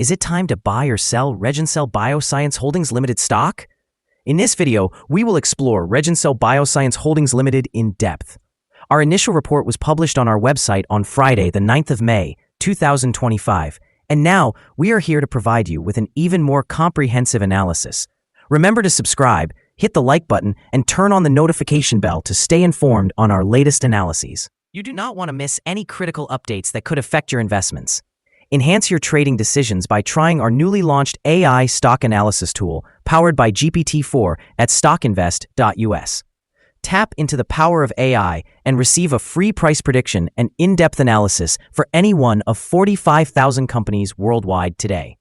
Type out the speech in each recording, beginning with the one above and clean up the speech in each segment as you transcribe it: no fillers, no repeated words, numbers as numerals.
Is it time to buy or sell Regencell Bioscience Holdings Limited stock? In this video, we will explore Regencell Bioscience Holdings Limited in depth. Our initial report was published on our website on Friday, the 9th of May, 2025, and now we are here to provide you with an even more comprehensive analysis. Remember to subscribe, hit the like button, and turn on the notification bell to stay informed on our latest analyses. You do not want to miss any critical updates that could affect your investments. Enhance your trading decisions by trying our newly launched AI stock analysis tool powered by GPT-4 at StockInvest.us. Tap into the power of AI and receive a free price prediction and in-depth analysis for any one of 45,000 companies worldwide today.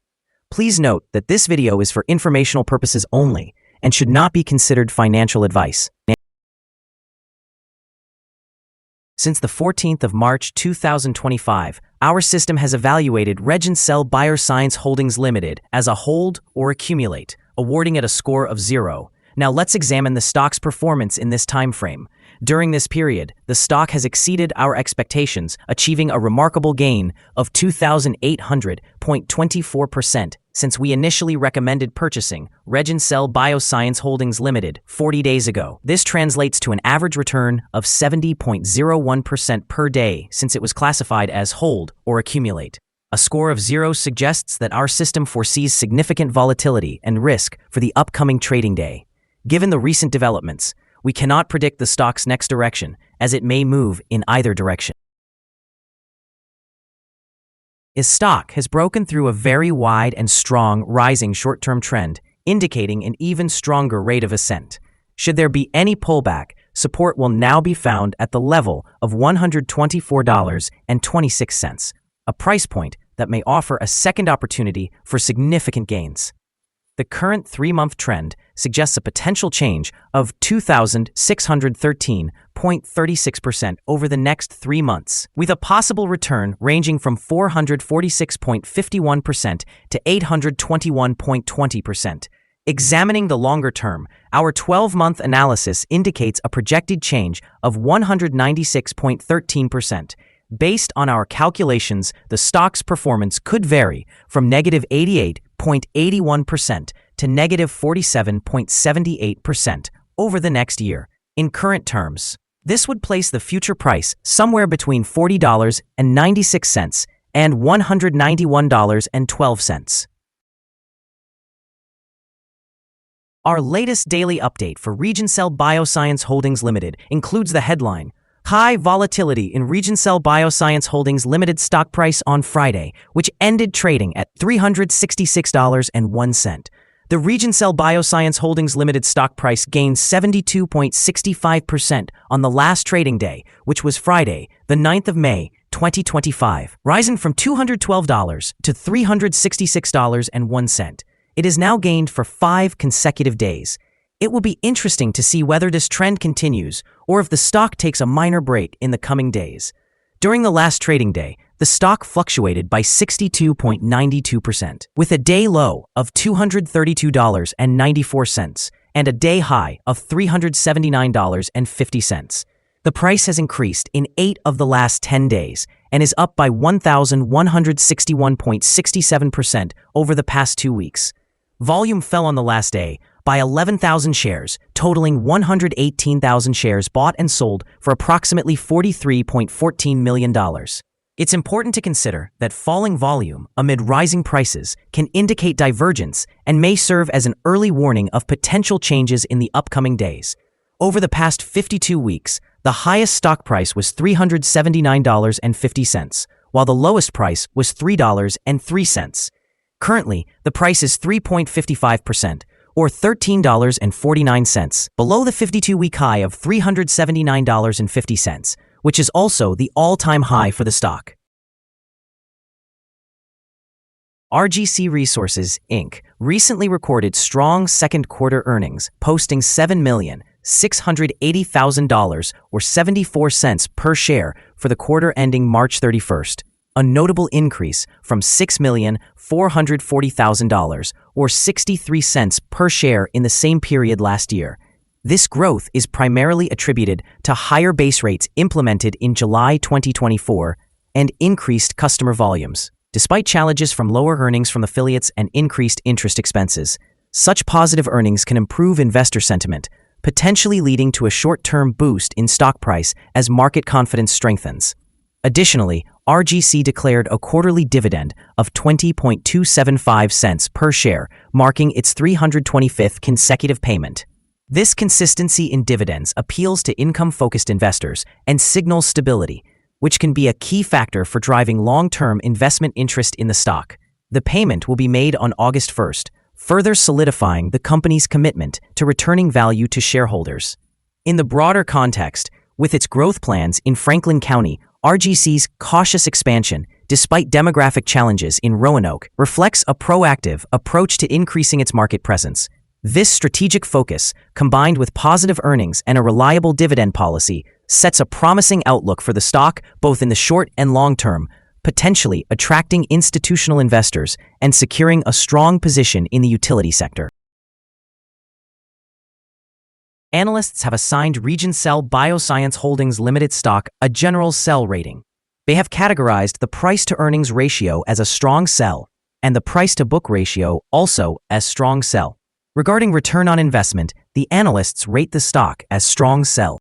Please note that this video is for informational purposes only and should not be considered financial advice. Since the 14th of March 2025, our system has evaluated Regencell Bioscience Holdings Limited as a hold or accumulate, awarding it a score of 0. Now let's examine the stock's performance in this time frame. During this period, the stock has exceeded our expectations, achieving a remarkable gain of 2,800.24% since we initially recommended purchasing Regencell Bioscience Holdings Limited 40 days ago. This translates to an average return of 70.01% per day since it was classified as hold or accumulate. A score of 0 suggests that our system foresees significant volatility and risk for the upcoming trading day. Given the recent developments, we cannot predict the stock's next direction, as it may move in either direction. Its stock has broken through a very wide and strong rising short-term trend, indicating an even stronger rate of ascent. Should there be any pullback, support will now be found at the level of $124.26, a price point that may offer a second opportunity for significant gains. The current 3-month trend suggests a potential change of 2,613.36% over the next 3 months, with a possible return ranging from 446.51% to 821.20%. Examining the longer term, our 12-month analysis indicates a projected change of 196.13%. Based on our calculations, the stock's performance could vary from negative 88.81% to negative 47.78% over the next year. In current terms, this would place the future price somewhere between $40.96 and $191.12. Our latest daily update for Regencell Bioscience Holdings Limited includes the headline, High volatility in Regencell Bioscience Holdings Limited stock price on Friday, which ended trading at $366.01. The Regencell Bioscience Holdings Limited stock price gained 72.65% on the last trading day, which was Friday, the 9th of May, 2025, rising from $212 to $366.01. It is now gained for 5 consecutive days. It will be interesting to see whether this trend continues or if the stock takes a minor break in the coming days. During the last trading day, the stock fluctuated by 62.92%, with a day low of $232.94 and a day high of $379.50. The price has increased in 8 of the last 10 days and is up by 1,161.67% over the past 2 weeks. Volume fell on the last day by 11,000 shares, totaling 118,000 shares bought and sold for approximately $43.14 million. It's important to consider that falling volume amid rising prices can indicate divergence and may serve as an early warning of potential changes in the upcoming days. Over the past 52 weeks, the highest stock price was $379.50, while the lowest price was $3.03. Currently, the price is 3.55%, or $13.49, below the 52-week high of $379.50, which is also the all-time high for the stock. RGC Resources, Inc. recently recorded strong second-quarter earnings, posting $7,680,000 or 74 cents per share for the quarter ending March 31st. A notable increase from $6,440,000 or 63 cents per share in the same period last year. This growth is primarily attributed to higher base rates implemented in July 2024 and increased customer volumes. Despite challenges from lower earnings from affiliates and increased interest expenses, such positive earnings can improve investor sentiment, potentially leading to a short-term boost in stock price as market confidence strengthens. Additionally, RGC declared a quarterly dividend of 20.275 cents per share, marking its 325th consecutive payment. This consistency in dividends appeals to income-focused investors and signals stability, which can be a key factor for driving long-term investment interest in the stock. The payment will be made on August 1st, further solidifying the company's commitment to returning value to shareholders. In the broader context, with its growth plans in Franklin County, RGC's cautious expansion, despite demographic challenges in Roanoke, reflects a proactive approach to increasing its market presence. This strategic focus, combined with positive earnings and a reliable dividend policy, sets a promising outlook for the stock both in the short and long term, potentially attracting institutional investors and securing a strong position in the utility sector. Analysts have assigned Regencell Bioscience Holdings Limited stock a general sell rating. They have categorized the price-to-earnings ratio as a strong sell and the price-to-book ratio also as strong sell. Regarding return on investment, the analysts rate the stock as strong sell.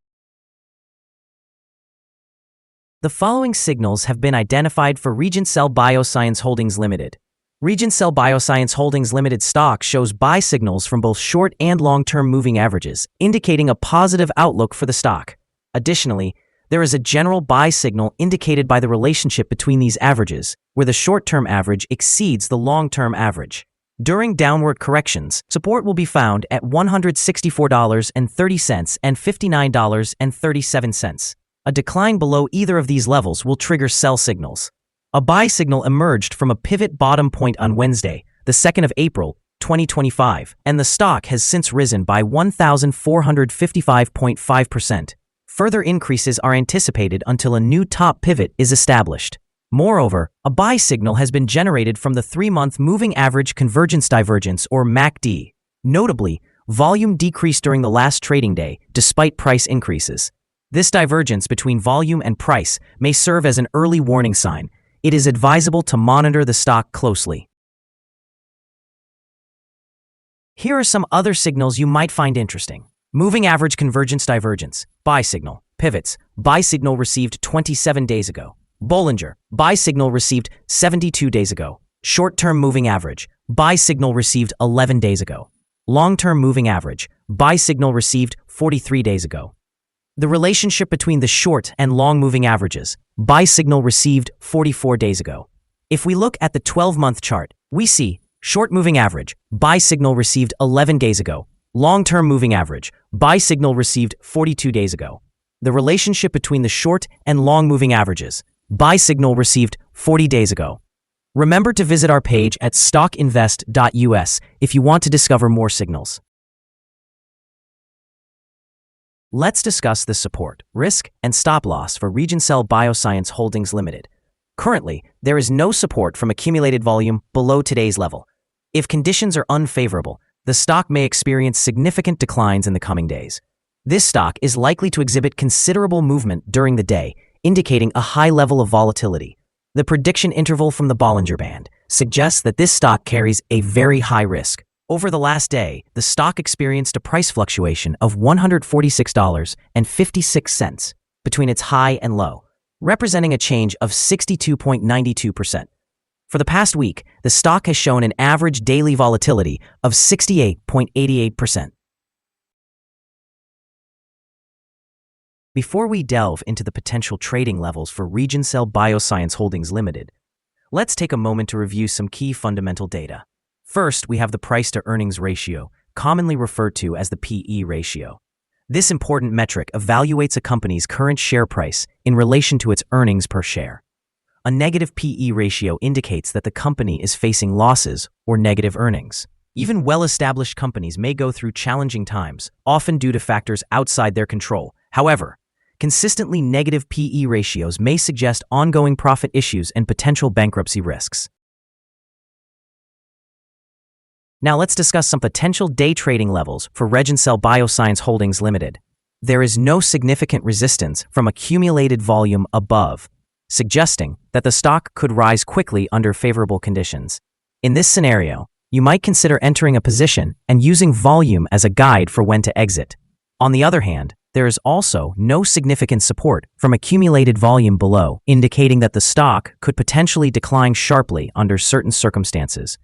The following signals have been identified for Regencell Bioscience Holdings Limited. Regencell Bioscience Holdings Limited stock shows buy signals from both short and long-term moving averages, indicating a positive outlook for the stock. Additionally, there is a general buy signal indicated by the relationship between these averages, where the short-term average exceeds the long-term average. During downward corrections, support will be found at $164.30 and $59.37. A decline below either of these levels will trigger sell signals. A buy signal emerged from a pivot bottom point on Wednesday, the 2nd of April, 2025, and the stock has since risen by 1,455.5%. Further increases are anticipated until a new top pivot is established. Moreover, a buy signal has been generated from the 3-month moving average convergence divergence or MACD. Notably, volume decreased during the last trading day despite price increases. This divergence between volume and price may serve as an early warning sign. It is advisable to monitor the stock closely. Here are some other signals you might find interesting. Moving average convergence divergence, buy signal, pivots, buy signal received 27 days ago. Bollinger, buy signal received 72 days ago. Short-term moving average, buy signal received 11 days ago. Long-term moving average, buy signal received 43 days ago. The relationship between the short and long moving averages, buy signal received 44 days ago. If we look at the 12-month chart, we see short moving average, buy signal received 11 days ago. Long-term moving average, buy signal received 42 days ago. The relationship between the short and long moving averages, buy signal received 40 days ago. Remember to visit our page at StockInvest.us if you want to discover more signals. Let's discuss the support, risk, and stop loss for Regencell Bioscience Holdings Limited. Currently, there is no support from accumulated volume below today's level. If conditions are unfavorable, the stock may experience significant declines in the coming days. This stock is likely to exhibit considerable movement during the day, indicating a high level of volatility. The prediction interval from the Bollinger Band suggests that this stock carries a very high risk. Over the last day, the stock experienced a price fluctuation of $146.56 between its high and low, representing a change of 62.92%. For the past week, the stock has shown an average daily volatility of 68.88%. Before we delve into the potential trading levels for Regencell Bioscience Holdings Limited, let's take a moment to review some key fundamental data. First, we have the price-to-earnings ratio, commonly referred to as the PE ratio. This important metric evaluates a company's current share price in relation to its earnings per share. A negative PE ratio indicates that the company is facing losses or negative earnings. Even well-established companies may go through challenging times, often due to factors outside their control. However, consistently negative PE ratios may suggest ongoing profit issues and potential bankruptcy risks. Now let's discuss some potential day trading levels for Regencell Bioscience Holdings Limited. There is no significant resistance from accumulated volume above suggesting that the stock could rise quickly under favorable conditions. In this scenario, you might consider entering a position and using volume as a guide for when to exit. On the other hand, there is also no significant support from accumulated volume below, indicating that the stock could potentially decline sharply under certain circumstances.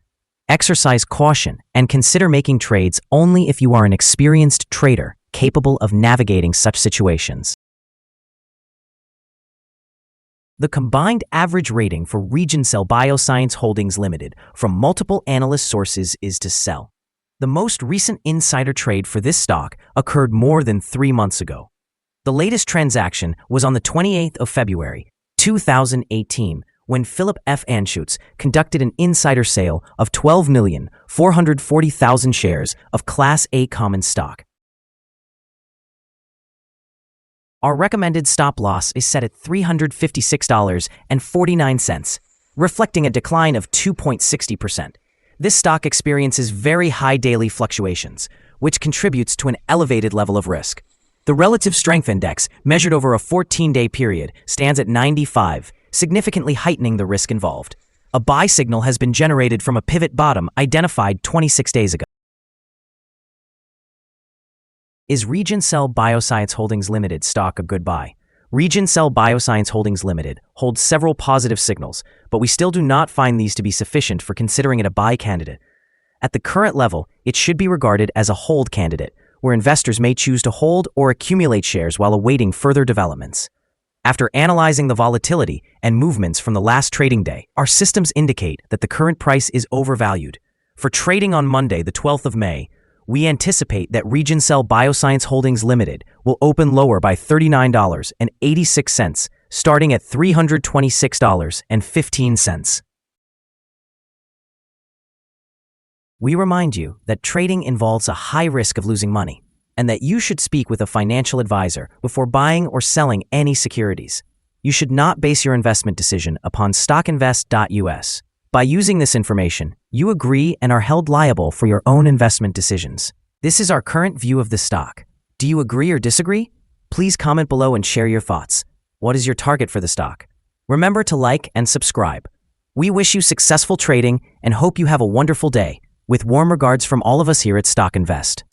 Exercise caution and consider making trades only if you are an experienced trader capable of navigating such situations. The combined average rating for Regencell Bioscience Holdings Limited from multiple analyst sources is to sell. The most recent insider trade for this stock occurred more than 3 months ago. The latest transaction was on the 28th of February, 2018, when Philip F. Anschutz conducted an insider sale of 12,440,000 shares of Class A common stock. Our recommended stop loss is set at $356.49, reflecting a decline of 2.60%. This stock experiences very high daily fluctuations, which contributes to an elevated level of risk. The relative strength index, measured over a 14-day period, stands at 95, significantly heightening the risk involved. A buy signal has been generated from a pivot bottom identified 26 days ago. Is Regencell Bioscience Holdings Limited stock a good buy? Regencell Bioscience Holdings Limited holds several positive signals, but we still do not find these to be sufficient for considering it a buy candidate. At the current level, it should be regarded as a hold candidate, where investors may choose to hold or accumulate shares while awaiting further developments. After analyzing the volatility and movements from the last trading day, our systems indicate that the current price is overvalued. For trading on Monday, the 12th of May, we anticipate that Regencell Bioscience Holdings Limited will open lower by $39.86, starting at $326.15. We remind you that trading involves a high risk of losing money, and that you should speak with a financial advisor before buying or selling any securities. You should not base your investment decision upon StockInvest.us. By using this information, you agree and are held liable for your own investment decisions. This is our current view of the stock. Do you agree or disagree? Please comment below and share your thoughts. What is your target for the stock? Remember to like and subscribe. We wish you successful trading and hope you have a wonderful day. With warm regards from all of us here at StockInvest.